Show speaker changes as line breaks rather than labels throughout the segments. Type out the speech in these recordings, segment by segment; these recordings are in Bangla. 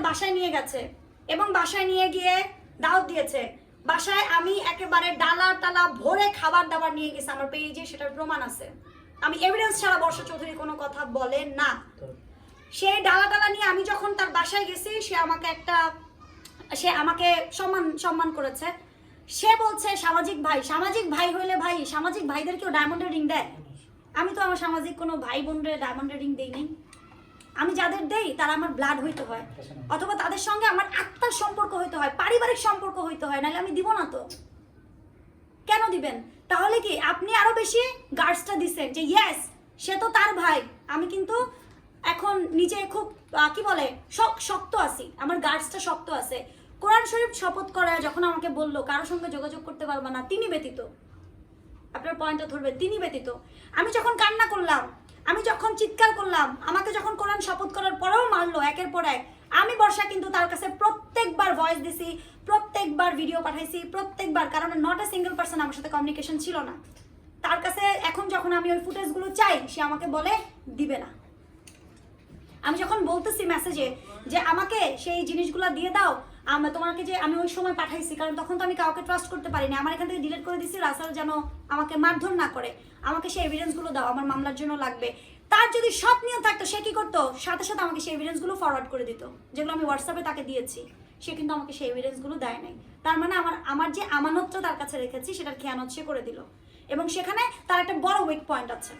বাসায় নিয়ে গেছে এবং বাসায় নিয়ে গিয়ে দাওয়াত দিয়েছে। বাসায় আমি একেবারে ডালা টালা ভরে খাবার দাবার নিয়ে গেছি, আমার পেজে সেটার প্রমাণ আছে। আমি এভিডেন্স ছাড়া বর্ষা চৌধুরী কোনো কথা বলে না। সে ডালা টালা নিয়ে আমি যখন তার বাসায় গেছি, সে আমাকে সম্মান করেছে। সে বলছে সামাজিক ভাই হইলে ভাই সামাজিক ভাইদের কেউ ডায়মন্ডের রিং দেয়? আমি তো আমার সামাজিক কোনো ভাই বোনরে ডায়মন্ডের রিং দেই নাই। আমি যাদের দেই তারা আমার ব্লাড হইতে হয়, অথবা তাদের সঙ্গে আমার আত্মার সম্পর্ক হইতে হয়, পারিবারিক সম্পর্ক হইতে হয়, নাহলে আমি দিব না। তো কেন দিবেন? তাহলে কি আপনি আরো বেশি গার্ডসটা দিচ্ছেন যে ইয়েস সে তো তার ভাই। আমি কিন্তু এখন নিজে খুব কি বলে শক্ত আছি, আমার গার্ডসটা শক্ত আছে। কোরআন শরীফ শপথ করে যখন আমাকে বললো কারোর সঙ্গে যোগাযোগ করতে পারবা না তিনি ব্যতীত, আপনার পয়েন্টটা ধরবে, তিনি ব্যতীত। আমি যখন কান্না করলাম, আমি যখন চিৎকার করলাম, আমাকে যখন কোরআন শপথ করার পরেও মারলো একের পর এক, আমি বর্ষা কিন্তু তার কাছে প্রত্যেকবার ভয়েস দিছি, প্রত্যেকবার ভিডিও পাঠাইছি, প্রত্যেকবার, কারণ নট এ সিঙ্গেল পার্সন আমার সাথে কমিউনিকেশন ছিল না তার কাছে। এখন যখন আমি ওই ফুটেজগুলো চাই, সে আমাকে বলে দিবে না। আমি যখন বলতেছি মেসেজে যে আমাকে সেই জিনিসগুলো দিয়ে দাও, তোমাকে যে আমি ওই সময় পাঠাইছি, কারণ তখন তো আমি কাউকে ট্রাস্ট করতে পারিনি, আমার এখান থেকে ডিলিট করে দিছি, রাসেল যেন আমাকে মারধর না করে, আমাকে সেই এভিডেন্সগুলো দাও, আমার মামলার জন্য লাগবে। তার যদি সব নিয়ম থাকতো, সে কি করতো? সাথে সাথে আমাকে সেই এভিডেন্সগুলো ফরওয়ার্ড করে দিত, যেগুলো আমি হোয়াটসঅ্যাপে তাকে দিয়েছি। সে কিন্তু আমাকে সেই এভিডেন্সগুলো দেয় নাই। তার মানে আমার যে আমানতটা তার কাছে রেখেছি সেটার খেয়ানত সে করে দিল, এবং সেখানে তার একটা বড় উইক পয়েন্ট আছে।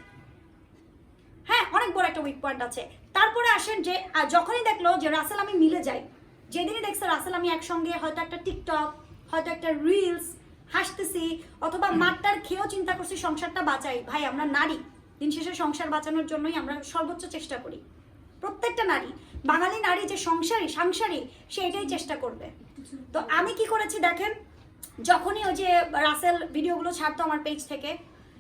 হ্যাঁ, অনেক বড় একটা উইক পয়েন্ট আছে। তারপরে আসেন যে যখনই দেখলো যে রাসেল আমি মিলে যাই, যেদিনই দেখছে রাসেল আমি একসঙ্গে হয়তো একটা টিকটক, হয়তো একটা রিলস, হাসতেছি, অথবা মারটার খেয়েও চিন্তা করছি সংসারটা বাঁচাই। ভাই আমরা নারী, দিন শেষে সংসার বাঁচানোর জন্যই আমরা সর্বোচ্চ চেষ্টা করি। প্রত্যেকটা নারী, বাঙালি নারী যে সাংসারিক সে এটাই চেষ্টা করবে। তো আমি কি করেছি দেখেন, যখনই ওই যে রাসেল ভিডিওগুলো ছাড়তো আমার পেজ থেকে,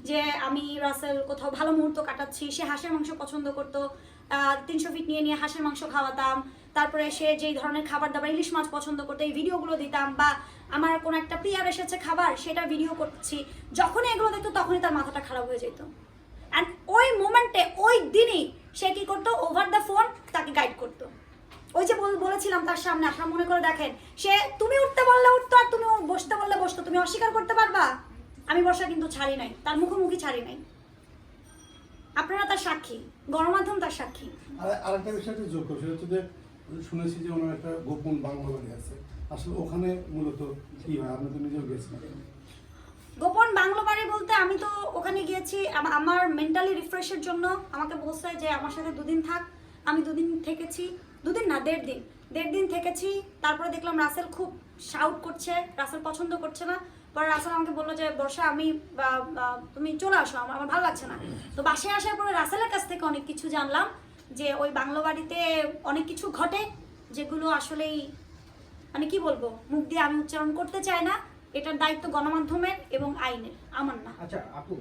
যে আমি রাসেল কোথাও ভালো মুহূর্ত কাটাচ্ছি, সে হাঁসের মাংস পছন্দ করতো, 300 ফিট নিয়ে হাঁসের মাংস খাওয়াতাম, তারপরে সে যেই ধরনের খাবার দাবার, ইলিশ মাছ পছন্দ করতো, এই ভিডিওগুলো দিতাম, বা আমার কোনো একটা পিয়ার এসেছে খাবার, সেটা ভিডিও করছি, যখনই এগুলো দেখতো তখনই তার মাথাটা খারাপ হয়ে যেত। অ্যান্ড ওই মোমেন্টে, ওই দিনই সে কি করতো, ওভার দ্য ফোন তাকে গাইড করতো। ওই যে বলেছিলাম তার সামনে, আপনারা মনে করে দেখেন, সে তুমি উঠতে বললে উঠতো, আর তুমি বসতে বললে বসতো। তুমি অস্বীকার করতে পারবা? আমি বর্ষা কিন্তু ছাড়ি নাই, তার মুখোমুখি ছাড়ি নাই। আপনারা তার সাক্ষী, গণমাধ্যম তার সাক্ষী।
আরেকটা বিষয় যোগ করছে, হচ্ছে যে শুনেছি যে ওনার একটা গোপন বাংলা বাড়ি আছে, আসলে ওখানে মূলত কি হয়? আপনি তো নিজেও গেছিলেন।
গোপন বাংলো বাড়ি বলতে, আমি তো ওখানে গিয়েছি আমার মেন্টালি রিফ্রেশের জন্য। আমাকে বলছে যে আমার সাথে 2 দিন থাক। আমি 2 দিন থেকেছি, 2 দিন না 1.5 দিন থেকেছি। তারপরে দেখলাম রাসেল খুব শাউট করছে, রাসেল পছন্দ করছে না। পরে রাসেল আমাকে বললো যে বর্ষা তুমি চলে আসো, আমার ভালো লাগছে না। তো বাসায় আসার পরে রাসেলের কাছ থেকে অনেক কিছু জানলাম, যে ওই বাংলো বাড়িতে অনেক কিছু ঘটে, যেগুলো আসলেই মানে কি বলবো, মুখ দিয়ে আমি উচ্চারণ করতে চাই না। এটার দায়িত্ব গণমাধ্যমের এবং আইনের, আমার না।
আচ্ছা আপু।